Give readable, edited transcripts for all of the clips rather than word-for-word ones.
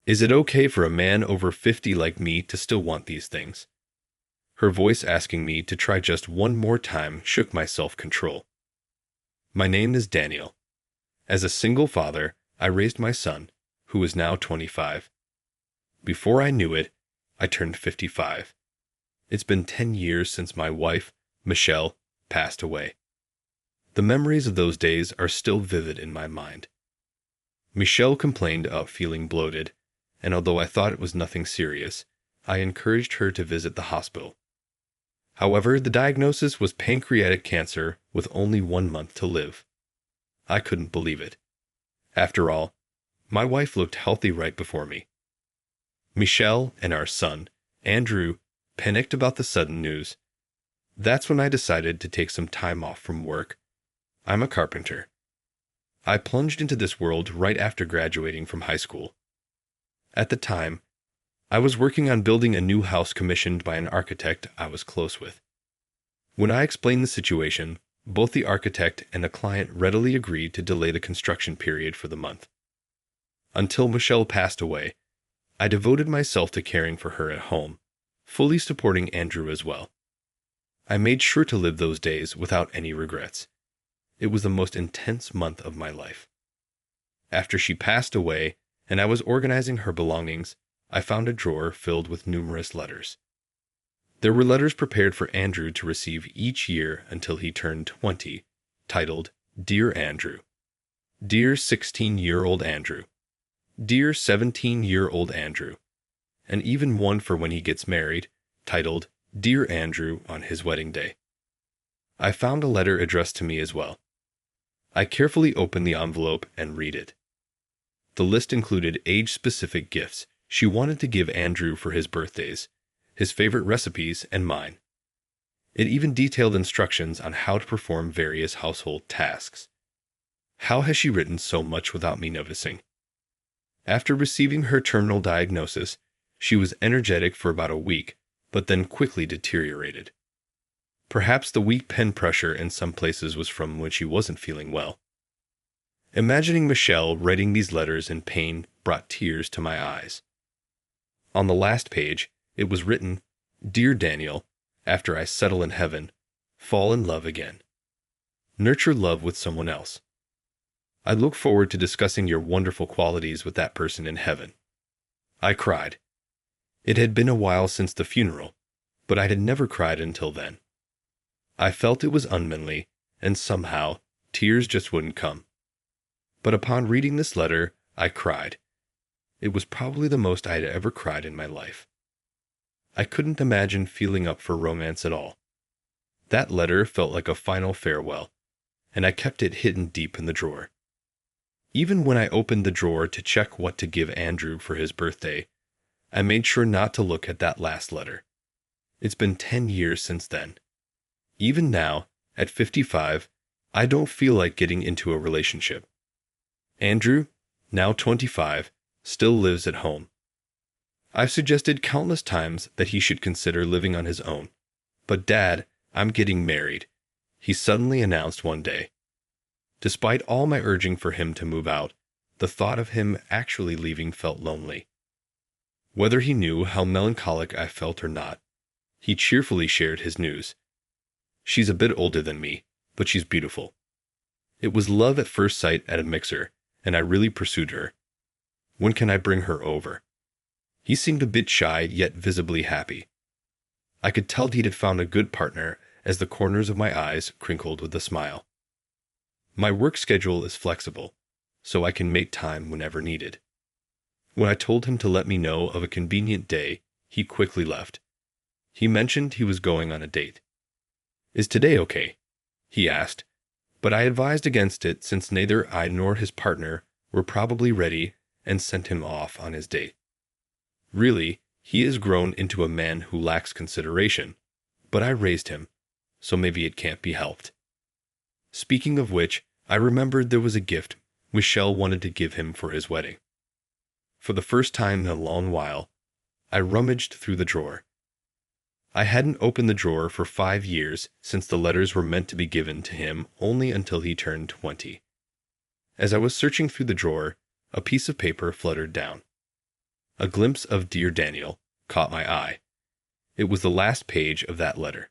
Is it okay for a man over 50 like me to still want these things? Her voice asking me to try just one more time shook my self-control. My name is Daniel. As a single father, I raised my son, who is now 25. Before I knew it, I turned 55. It's been 10 years since my wife, Michelle, passed away. The memories of those days are still vivid in my mind. Michelle complained of feeling bloated, and although I thought it was nothing serious, I encouraged her to visit the hospital. However, the diagnosis was pancreatic cancer with only 1 month to live. I couldn't believe it. After all, my wife looked healthy right before me. Michelle and our son, Andrew, panicked about the sudden news. That's when I decided to take some time off from work. I'm a carpenter. I plunged into this world right after graduating from high school. At the time, I was working on building a new house commissioned by an architect I was close with. When I explained the situation, both the architect and the client readily agreed to delay the construction period for the month. Until Michelle passed away, I devoted myself to caring for her at home, fully supporting Andrew as well. I made sure to live those days without any regrets. It was the most intense month of my life. After she passed away and I was organizing her belongings, I found a drawer filled with numerous letters. There were letters prepared for Andrew to receive each year until he turned 20, titled, Dear Andrew. Dear 16-year-old Andrew. Dear 17-year-old Andrew. And even one for when he gets married, titled, Dear Andrew on his wedding day. I found a letter addressed to me as well. I carefully opened the envelope and read it. The list included age-specific gifts she wanted to give Andrew for his birthdays, his favorite recipes, and mine. It even detailed instructions on how to perform various household tasks. How has she written so much without me noticing? After receiving her terminal diagnosis, she was energetic for about a week, but then quickly deteriorated. Perhaps the weak pen pressure in some places was from when she wasn't feeling well. Imagining Michelle writing these letters in pain brought tears to my eyes. On the last page, it was written, Dear Daniel, after I settle in heaven, fall in love again. Nurture love with someone else. I look forward to discussing your wonderful qualities with that person in heaven. I cried. It had been a while since the funeral, but I had never cried until then. I felt it was unmanly, and somehow, tears just wouldn't come. But upon reading this letter, I cried. It was probably the most I had ever cried in my life. I couldn't imagine feeling up for romance at all. That letter felt like a final farewell, and I kept it hidden deep in the drawer. Even when I opened the drawer to check what to give Andrew for his birthday, I made sure not to look at that last letter. It's been 10 years since then. Even now, at 55, I don't feel like getting into a relationship. Andrew, now 25, still lives at home. I've suggested countless times that he should consider living on his own. But Dad, I'm getting married, he suddenly announced one day. Despite all my urging for him to move out, the thought of him actually leaving felt lonely. Whether he knew how melancholic I felt or not, he cheerfully shared his news. She's a bit older than me, but she's beautiful. It was love at first sight at a mixer, and I really pursued her. When can I bring her over? He seemed a bit shy, yet visibly happy. I could tell he'd had found a good partner as the corners of my eyes crinkled with a smile. My work schedule is flexible, so I can make time whenever needed. When I told him to let me know of a convenient day, he quickly left. He mentioned he was going on a date. Is today okay? He asked, but I advised against it since neither I nor his partner were probably ready and sent him off on his date. Really, he has grown into a man who lacks consideration, but I raised him, so maybe it can't be helped. Speaking of which, I remembered there was a gift Michelle wanted to give him for his wedding. For the first time in a long while, I rummaged through the drawer. I hadn't opened the drawer for 5 years since the letters were meant to be given to him only until he turned 20. As I was searching through the drawer, a piece of paper fluttered down. A glimpse of Dear Daniel caught my eye. It was the last page of that letter.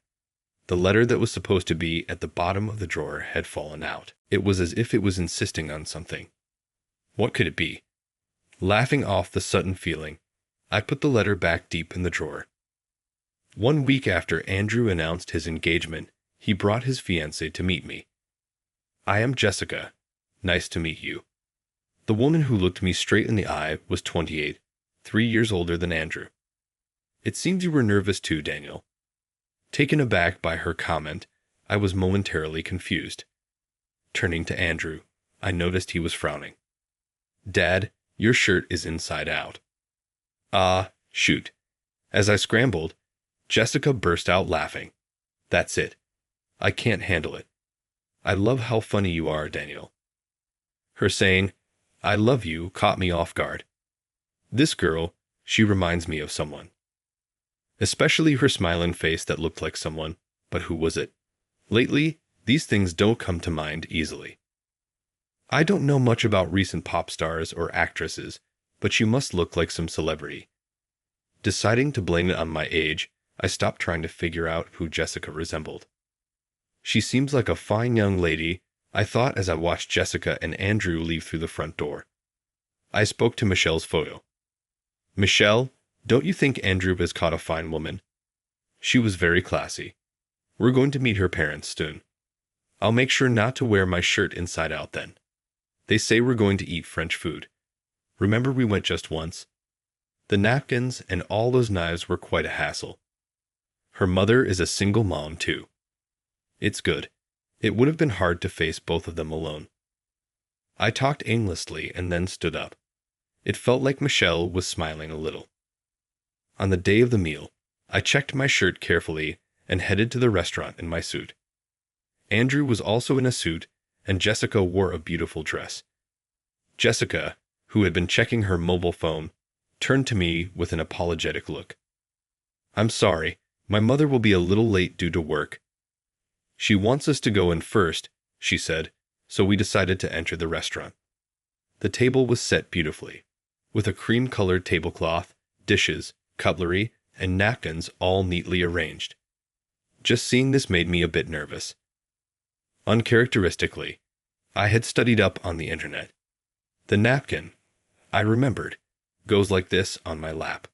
The letter that was supposed to be at the bottom of the drawer had fallen out. It was as if it was insisting on something. What could it be? Laughing off the sudden feeling, I put the letter back deep in the drawer. 1 week after Andrew announced his engagement, he brought his fiancée to meet me. "I am Jessica. Nice to meet you." The woman who looked me straight in the eye was 28, 3 years older than Andrew. "It seems you were nervous too, Daniel." Taken aback by her comment, I was momentarily confused. Turning to Andrew, I noticed he was frowning. "Dad, your shirt is inside out." "Ah, shoot." As I scrambled, Jessica burst out laughing. "That's it. I can't handle it. I love how funny you are, Daniel." Her saying, "I love you," caught me off guard. This girl, she reminds me of someone. Especially her smiling face that looked like someone, but who was it? Lately, these things don't come to mind easily. I don't know much about recent pop stars or actresses, but she must look like some celebrity. Deciding to blame it on my age, I stopped trying to figure out who Jessica resembled. "She seems like a fine young lady," I thought as I watched Jessica and Andrew leave through the front door. I spoke to Michelle's photo. "Michelle, don't you think Andrew has caught a fine woman?" She was very classy. "We're going to meet her parents soon. I'll make sure not to wear my shirt inside out then. They say we're going to eat French food. Remember we went just once? The napkins and all those knives were quite a hassle. Her mother is a single mom too. It's good. It would have been hard to face both of them alone." I talked aimlessly and then stood up. It felt like Michelle was smiling a little. On the day of the meal, I checked my shirt carefully and headed to the restaurant in my suit. Andrew was also in a suit, and Jessica wore a beautiful dress. Jessica, who had been checking her mobile phone, turned to me with an apologetic look. "I'm sorry, my mother will be a little late due to work. She wants us to go in first," she said, so we decided to enter the restaurant. The table was set beautifully, with a cream-colored tablecloth, dishes, cutlery, and napkins all neatly arranged. Just seeing this made me a bit nervous. Uncharacteristically, I had studied up on the internet. The napkin, I remembered, goes like this on my lap.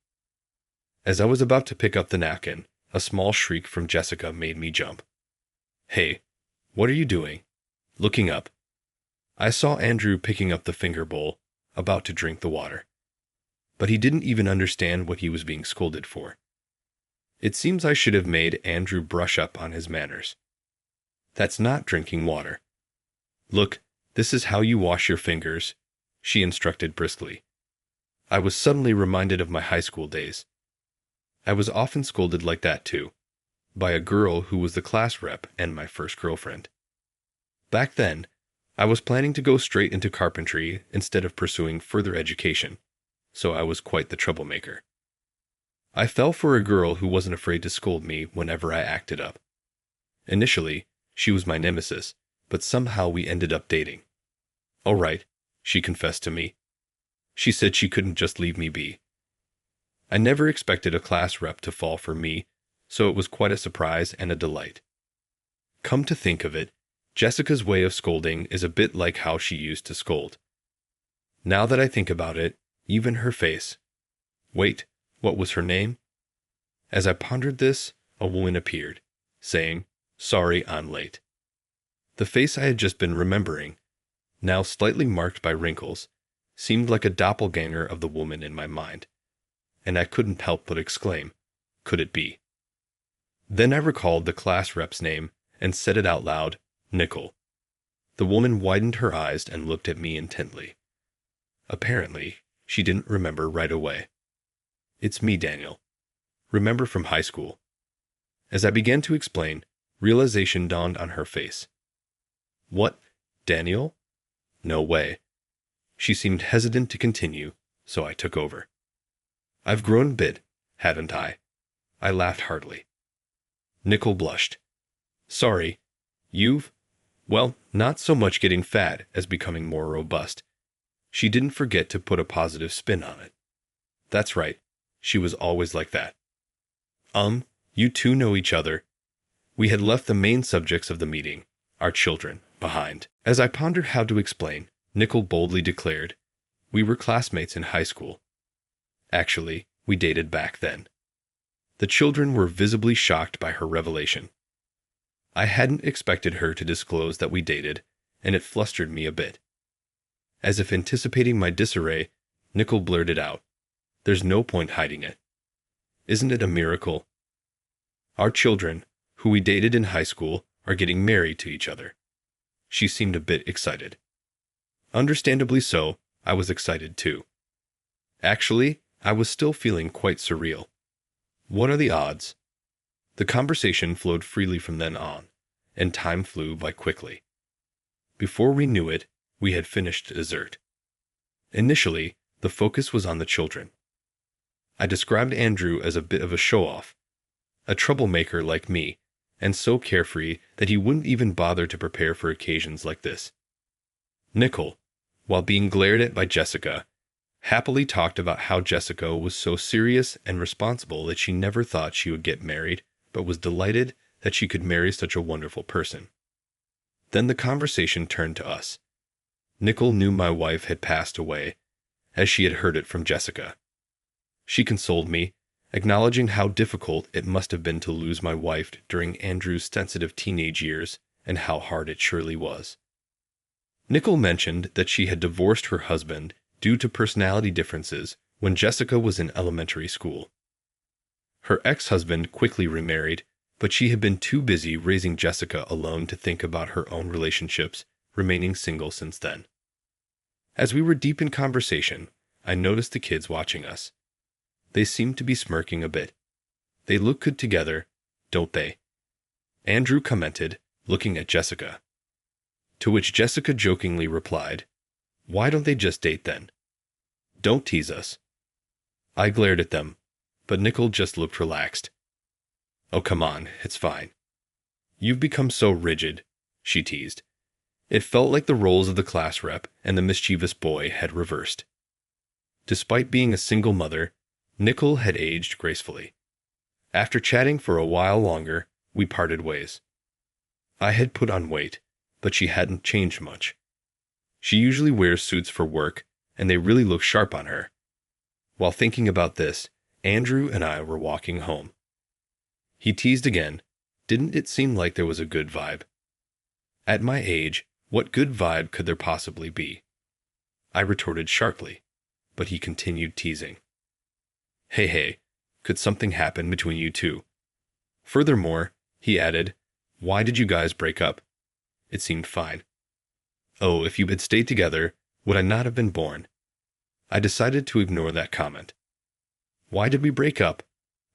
As I was about to pick up the napkin, a small shriek from Jessica made me jump. "Hey, what are you doing?" Looking up, I saw Andrew picking up the finger bowl, about to drink the water. But he didn't even understand what he was being scolded for. It seems I should have made Andrew brush up on his manners. "That's not drinking water. Look, this is how you wash your fingers," she instructed briskly. I was suddenly reminded of my high school days. I was often scolded like that too, by a girl who was the class rep and my first girlfriend. Back then, I was planning to go straight into carpentry instead of pursuing further education, so I was quite the troublemaker. I fell for a girl who wasn't afraid to scold me whenever I acted up. Initially, she was my nemesis, but somehow we ended up dating. "All right," she confessed to me. She said she couldn't just leave me be. I never expected a class rep to fall for me, so it was quite a surprise and a delight. Come to think of it, Jessica's way of scolding is a bit like how she used to scold. Now that I think about it, even her face. Wait, what was her name? As I pondered this, a woman appeared, saying, "Sorry I'm late." The face I had just been remembering, now slightly marked by wrinkles, seemed like a doppelganger of the woman in my mind, and I couldn't help but exclaim, could it be? Then I recalled the class rep's name and said it out loud, Nicole. The woman widened her eyes and looked at me intently. Apparently, she didn't remember right away. "It's me, Daniel. Remember from high school." As I began to explain, realization dawned on her face. "What, Daniel? No way." She seemed hesitant to continue, so I took over. "I've grown a bit, haven't I?" I laughed heartily. Nicole blushed. "Sorry, you've, well, not so much getting fat as becoming more robust." She didn't forget to put a positive spin on it. That's right. She was always like that. You two know each other. We had left the main subjects of the meeting, our children, behind. As I pondered how to explain, Nicole boldly declared, "We were classmates in high school. Actually, we dated back then." The children were visibly shocked by her revelation. I hadn't expected her to disclose that we dated, and it flustered me a bit. As if anticipating my disarray, Nicole blurted out, "There's no point hiding it. Isn't it a miracle? Our children, who we dated in high school, are getting married to each other." She seemed a bit excited. Understandably so, I was excited too. Actually, I was still feeling quite surreal. What are the odds? The conversation flowed freely from then on, and time flew by quickly. Before we knew it, we had finished dessert. Initially, the focus was on the children. I described Andrew as a bit of a show-off, a troublemaker like me, and so carefree that he wouldn't even bother to prepare for occasions like this. Nicole, while being glared at by Jessica, happily talked about how Jessica was so serious and responsible that she never thought she would get married, but was delighted that she could marry such a wonderful person. Then the conversation turned to us. Nicole knew my wife had passed away, as she had heard it from Jessica. She consoled me, acknowledging how difficult it must have been to lose my wife during Andrew's sensitive teenage years and how hard it surely was. Nicole mentioned that she had divorced her husband due to personality differences when Jessica was in elementary school. Her ex-husband quickly remarried, but she had been too busy raising Jessica alone to think about her own relationships, remaining single since then. As we were deep in conversation, I noticed the kids watching us. They seemed to be smirking a bit. "They look good together, don't they?" Andrew commented, looking at Jessica. To which Jessica jokingly replied, "Why don't they just date then? Don't tease us." I glared at them, but Nicole just looked relaxed. "Oh, come on, it's fine. You've become so rigid," she teased. It felt like the roles of the class rep and the mischievous boy had reversed. Despite being a single mother, Nicole had aged gracefully. After chatting for a while longer, we parted ways. I had put on weight, but she hadn't changed much. She usually wears suits for work, and they really look sharp on her. While thinking about this, Andrew and I were walking home. He teased again, "Didn't it seem like there was a good vibe?" At my age, what good vibe could there possibly be? I retorted sharply, but he continued teasing. Hey, could something happen between you two? Furthermore, he added, "Why did you guys break up? It seemed fine." Oh, if you had stayed together, would I not have been born? I decided to ignore that comment. Why did we break up?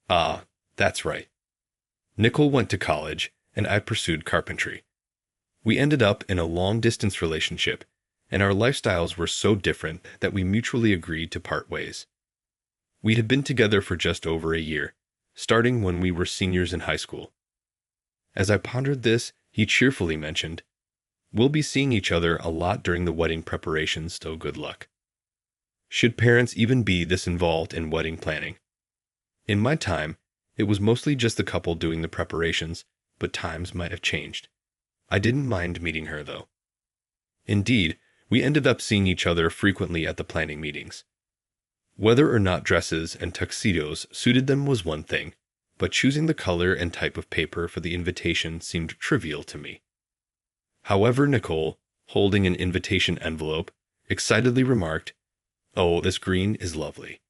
Ah, that's right. Nicole went to college, and I pursued carpentry. We ended up in a long-distance relationship, and our lifestyles were so different that we mutually agreed to part ways. We had been together for just over a year, starting when we were seniors in high school. As I pondered this, he cheerfully mentioned, "We'll be seeing each other a lot during the wedding preparations, so good luck." Should parents even be this involved in wedding planning? In my time, it was mostly just the couple doing the preparations, but times might have changed. I didn't mind meeting her, though. Indeed, we ended up seeing each other frequently at the planning meetings. Whether or not dresses and tuxedos suited them was one thing, but choosing the color and type of paper for the invitation seemed trivial to me. However, Nicole, holding an invitation envelope, excitedly remarked, "Oh, this green is lovely.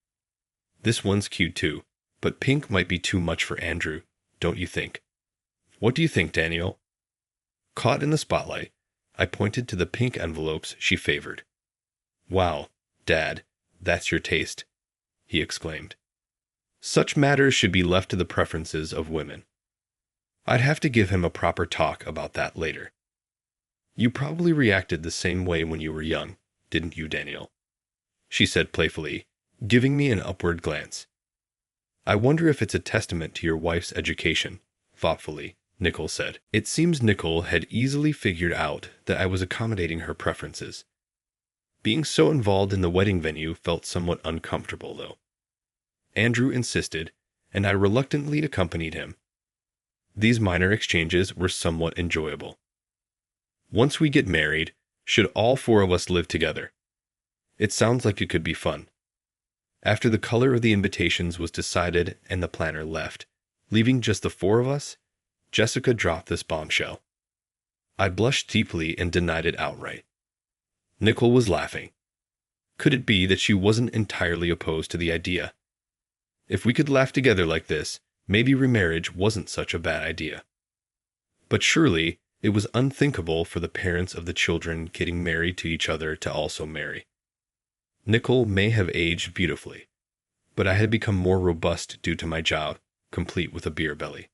This one's cute too, but pink might be too much for Andrew, don't you think? What do you think, Daniel?" Caught in the spotlight, I pointed to the pink envelopes she favored. "Wow, Dad, that's your taste," he exclaimed. Such matters should be left to the preferences of women. I'd have to give him a proper talk about that later. "You probably reacted the same way when you were young, didn't you, Daniel?" she said playfully, giving me an upward glance. "I wonder if it's a testament to your wife's education," thoughtfully, Nicole said. It seems Nicole had easily figured out that I was accommodating her preferences. Being so involved in the wedding venue felt somewhat uncomfortable, though. Andrew insisted, and I reluctantly accompanied him. These minor exchanges were somewhat enjoyable. Once we get married, should all four of us live together? It sounds like it could be fun. After the color of the invitations was decided and the planner left, leaving just the four of us, Jessica dropped this bombshell. I blushed deeply and denied it outright. Nicole was laughing. Could it be that she wasn't entirely opposed to the idea? If we could laugh together like this, maybe remarriage wasn't such a bad idea. But surely, it was unthinkable for the parents of the children getting married to each other to also marry. Nicole may have aged beautifully, but I had become more robust due to my job, complete with a beer belly.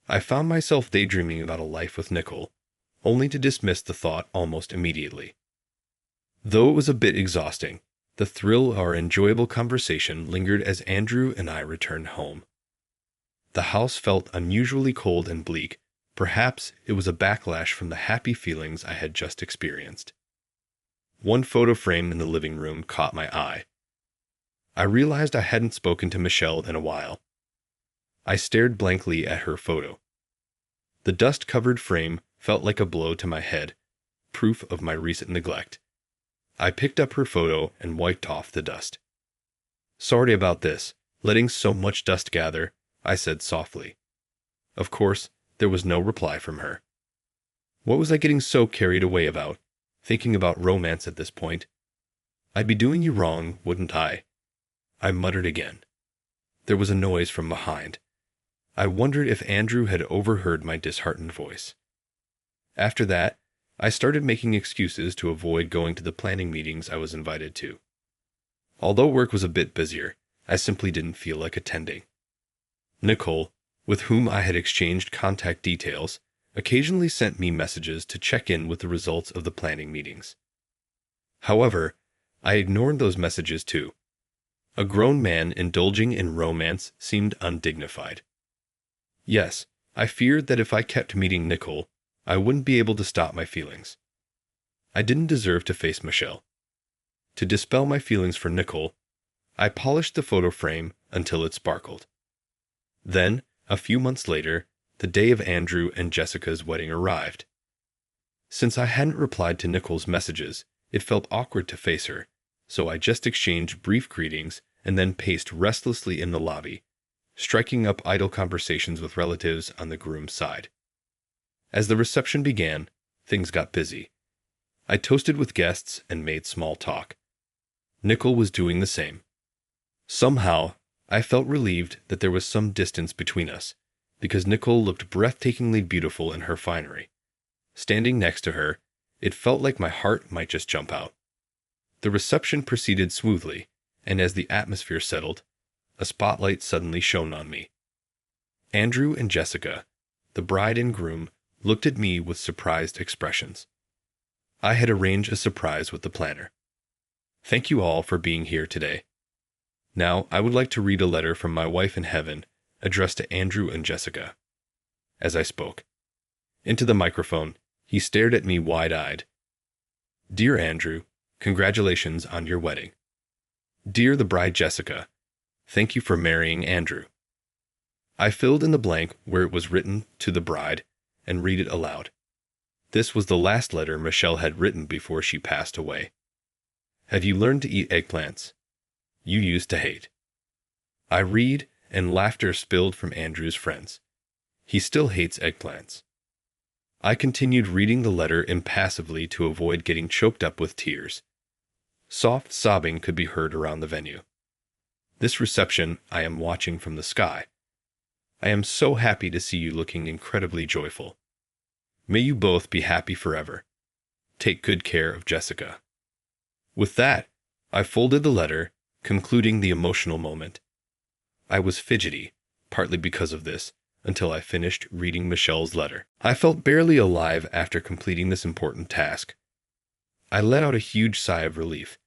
I found myself daydreaming about a life with Nicole, only to dismiss the thought almost immediately. Though it was a bit exhausting, the thrill of our enjoyable conversation lingered as Andrew and I returned home. The house felt unusually cold and bleak. Perhaps it was a backlash from the happy feelings I had just experienced. One photo frame in the living room caught my eye. I realized I hadn't spoken to Michelle in a while. I stared blankly at her photo. The dust-covered frame felt like a blow to my head, proof of my recent neglect. I picked up her photo and wiped off the dust. "Sorry about this, letting so much dust gather," I said softly. Of course, there was no reply from her. What was I getting so carried away about, thinking about romance at this point? "I'd be doing you wrong, wouldn't I?" I muttered again. There was a noise from behind. I wondered if Andrew had overheard my disheartened voice. After that, I started making excuses to avoid going to the planning meetings I was invited to. Although work was a bit busier, I simply didn't feel like attending. Nicole, with whom I had exchanged contact details, occasionally sent me messages to check in with the results of the planning meetings. However, I ignored those messages too. A grown man indulging in romance seemed undignified. Yes, I feared that if I kept meeting Nicole, I wouldn't be able to stop my feelings. I didn't deserve to face Michelle. To dispel my feelings for Nicole, I polished the photo frame until it sparkled. Then, a few months later, the day of Andrew and Jessica's wedding arrived. Since I hadn't replied to Nicole's messages, it felt awkward to face her, so I just exchanged brief greetings and then paced restlessly in the lobby, striking up idle conversations with relatives on the groom's side. As the reception began, things got busy. I toasted with guests and made small talk. Nicole was doing the same. Somehow, I felt relieved that there was some distance between us, because Nicole looked breathtakingly beautiful in her finery. Standing next to her, it felt like my heart might just jump out. The reception proceeded smoothly, and as the atmosphere settled, a spotlight suddenly shone on me. Andrew and Jessica, the bride and groom, looked at me with surprised expressions. I had arranged a surprise with the planner. "Thank you all for being here today. Now, I would like to read a letter from my wife in heaven, addressed to Andrew and Jessica." As I spoke into the microphone, he stared at me wide-eyed. "Dear Andrew, congratulations on your wedding. Dear the bride Jessica, thank you for marrying Andrew." I filled in the blank where it was written to the bride and read it aloud. This was the last letter Michelle had written before she passed away. "Have you learned to eat eggplants? You used to hate." I read, and laughter spilled from Andrew's friends. He still hates eggplants. I continued reading the letter impassively to avoid getting choked up with tears. Soft sobbing could be heard around the venue. This reception I am watching from the sky. I am so happy to see you looking incredibly joyful. May you both be happy forever. Take good care of Jessica. With that, I folded the letter, concluding the emotional moment. I was fidgety, partly because of this, until I finished reading Michelle's letter. I felt barely alive after completing this important task. I let out a huge sigh of relief.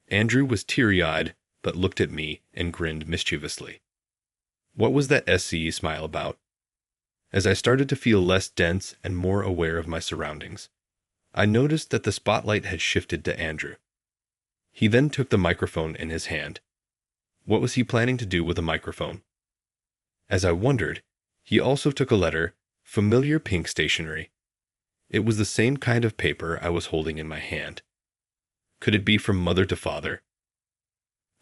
Andrew was teary-eyed, but looked at me and grinned mischievously. What was that SCE smile about? As I started to feel less dense and more aware of my surroundings, I noticed that the spotlight had shifted to Andrew. He then took the microphone in his hand. What was he planning to do with a microphone? As I wondered, he also took a letter, familiar pink stationery. It was the same kind of paper I was holding in my hand. Could it be from mother to father?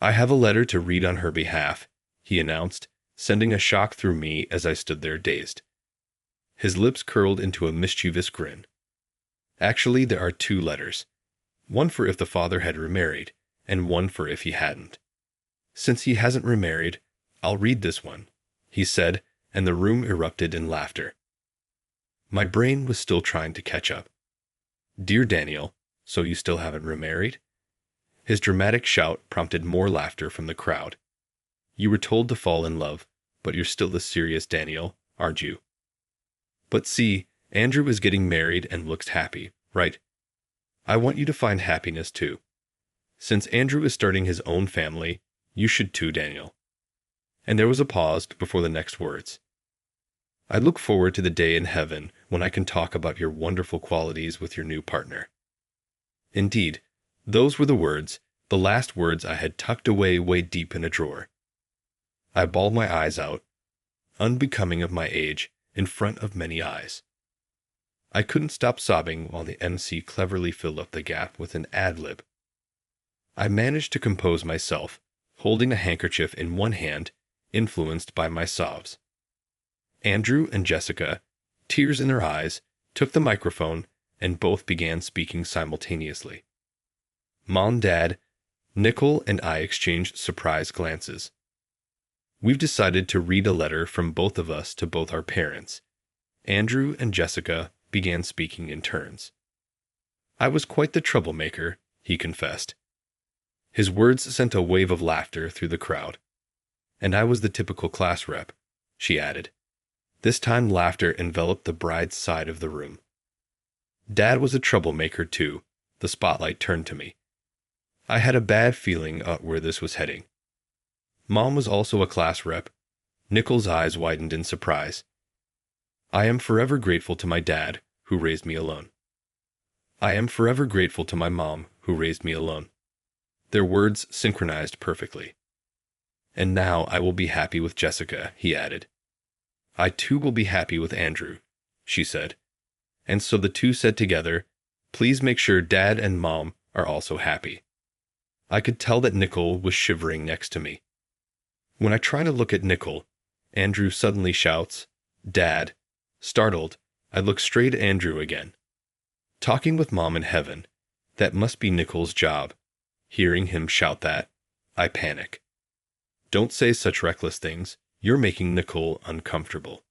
I have a letter to read on her behalf, he announced, sending a shock through me as I stood there dazed. His lips curled into a mischievous grin. Actually, there are 2 letters. One for if the father had remarried, and one for if he hadn't. Since he hasn't remarried, I'll read this one, he said, and the room erupted in laughter. My brain was still trying to catch up. Dear Daniel, so you still haven't remarried? His dramatic shout prompted more laughter from the crowd. You were told to fall in love, but you're still the serious Daniel, aren't you? But see, Andrew is getting married and looks happy, right? I want you to find happiness too. Since Andrew is starting his own family, you should too, Daniel. And there was a pause before the next words. I look forward to the day in heaven when I can talk about your wonderful qualities with your new partner. Indeed, those were the last words I had tucked away way deep in a drawer. I bawled my eyes out, unbecoming of my age, in front of many eyes. I couldn't stop sobbing while the MC cleverly filled up the gap with an ad-lib. I managed to compose myself, holding a handkerchief in one hand, influenced by my sobs. Andrew and Jessica, tears in their eyes, took the microphone and both began speaking simultaneously. Mom, Dad, Nicole, and I exchanged surprised glances. We've decided to read a letter from both of us to both our parents. Andrew and Jessica began speaking in turns. I was quite the troublemaker, he confessed. His words sent a wave of laughter through the crowd. And I was the typical class rep, she added. This time laughter enveloped the bride's side of the room. Dad was a troublemaker too. The spotlight turned to me. I had a bad feeling where this was heading. Mom was also a class rep. Nicole's eyes widened in surprise. I am forever grateful to my dad, who raised me alone. I am forever grateful to my mom, who raised me alone. Their words synchronized perfectly. And now I will be happy with Jessica, he added. I too will be happy with Andrew, she said. And so the two said together, please make sure Dad and Mom are also happy. I could tell that Nicole was shivering next to me. When I try to look at Nicole, Andrew suddenly shouts, Dad. Startled, I look straight at Andrew again. Talking with Mom in heaven, that must be Nicole's job. Hearing him shout that, I panic. Don't say such reckless things. You're making Nicole uncomfortable.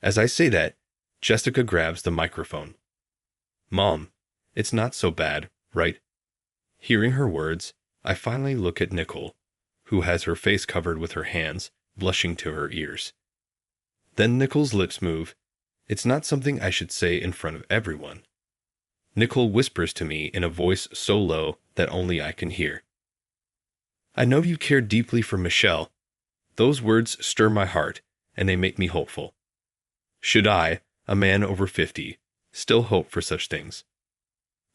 As I say that, Jessica grabs the microphone. Mom, it's not so bad, right? Hearing her words, I finally look at Nicole, who has her face covered with her hands, blushing to her ears. Then Nicole's lips move. It's not something I should say in front of everyone. Nicole whispers to me in a voice so low that only I can hear. I know you care deeply for Michelle. Those words stir my heart, and they make me hopeful. Should I, a man over 50, still hope for such things?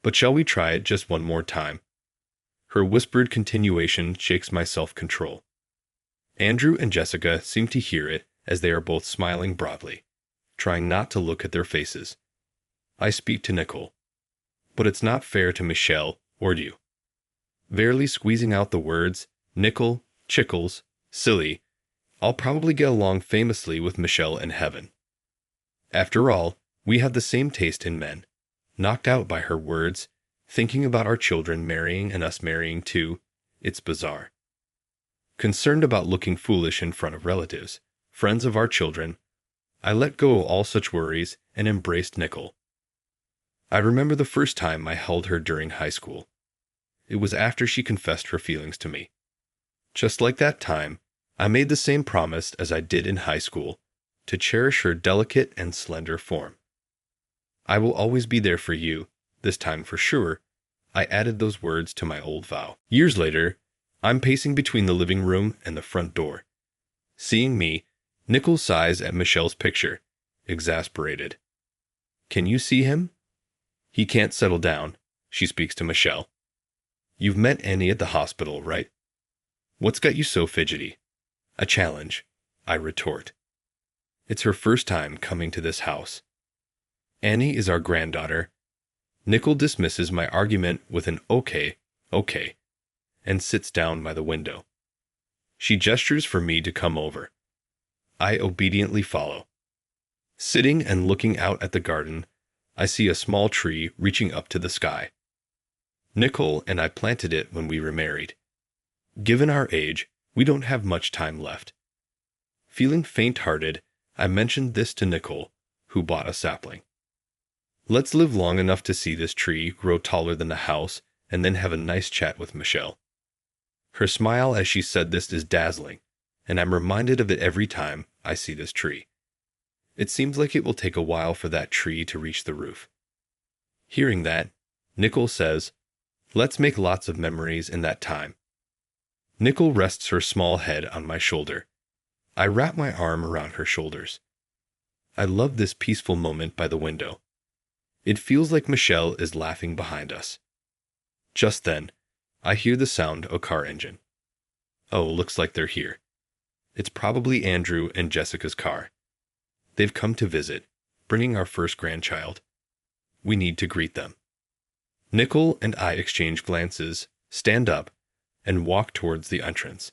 But shall we try it just one more time? Her whispered continuation shakes my self-control. Andrew and Jessica seem to hear it as they are both smiling broadly, trying not to look at their faces. I speak to Nicole. But it's not fair to Michelle or you. Barely squeezing out the words, Nicole, Chickles, silly, I'll probably get along famously with Michelle in heaven. After all, we have the same taste in men. Knocked out by her words, thinking about our children marrying and us marrying too, it's bizarre. Concerned about looking foolish in front of relatives, friends of our children, I let go of all such worries and embraced Nicole. I remember the first time I held her during high school. It was after she confessed her feelings to me. Just like that time, I made the same promise as I did in high school, to cherish her delicate and slender form. I will always be there for you, this time for sure. I added those words to my old vow. Years later, I'm pacing between the living room and the front door. Seeing me, Nicole sighs at Michelle's picture, exasperated. Can you see him? He can't settle down, she speaks to Michelle. You've met Annie at the hospital, right? What's got you so fidgety? A challenge, I retort. It's her first time coming to this house. Annie is our granddaughter. Nicole dismisses my argument with an okay, okay, and sits down by the window. She gestures for me to come over. I obediently follow. Sitting and looking out at the garden, I see a small tree reaching up to the sky. Nicole and I planted it when we were married. Given our age, we don't have much time left. Feeling faint-hearted, I mentioned this to Nicole, who bought a sapling. Let's live long enough to see this tree grow taller than the house and then have a nice chat with Michelle. Her smile as she said this is dazzling, and I'm reminded of it every time I see this tree. It seems like it will take a while for that tree to reach the roof. Hearing that, Nicole says, "Let's make lots of memories in that time." Nicole rests her small head on my shoulder. I wrap my arm around her shoulders. I love this peaceful moment by the window. It feels like Michelle is laughing behind us. Just then, I hear the sound of a car engine. Oh, looks like they're here. It's probably Andrew and Jessica's car. They've come to visit, bringing our first grandchild. We need to greet them. Nicole and I exchange glances, stand up, and walk towards the entrance.